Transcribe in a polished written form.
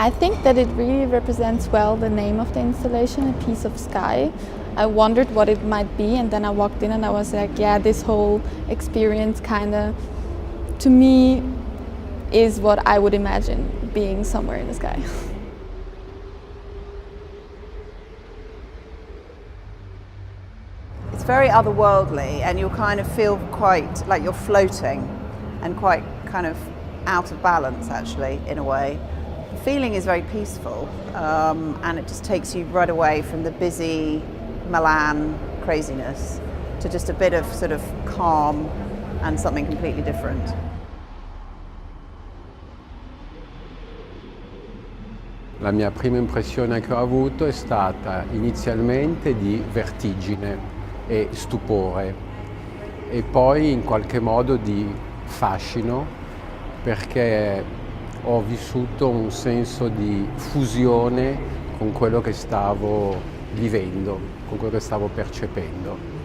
I think that it really represents well the name of the installation, A Piece of Sky. I wondered what it might be, and then I walked in and I was like, yeah, this whole experience kind of, to me, is what I would imagine being somewhere in the sky. It's very otherworldly, and you'll kind of feel quite like you're floating and quite kind of out of balance, actually, in a way. The feeling is very peaceful, and it just takes you right away from the busy Milan craziness to just a bit of sort of calm and something completely different. La mia prima impressione che ho avuto è stata inizialmente di vertigine e stupore e poi in qualche modo di fascino, perché ho vissuto un senso di fusione con quello che stavo vivendo, con quello che stavo percependo.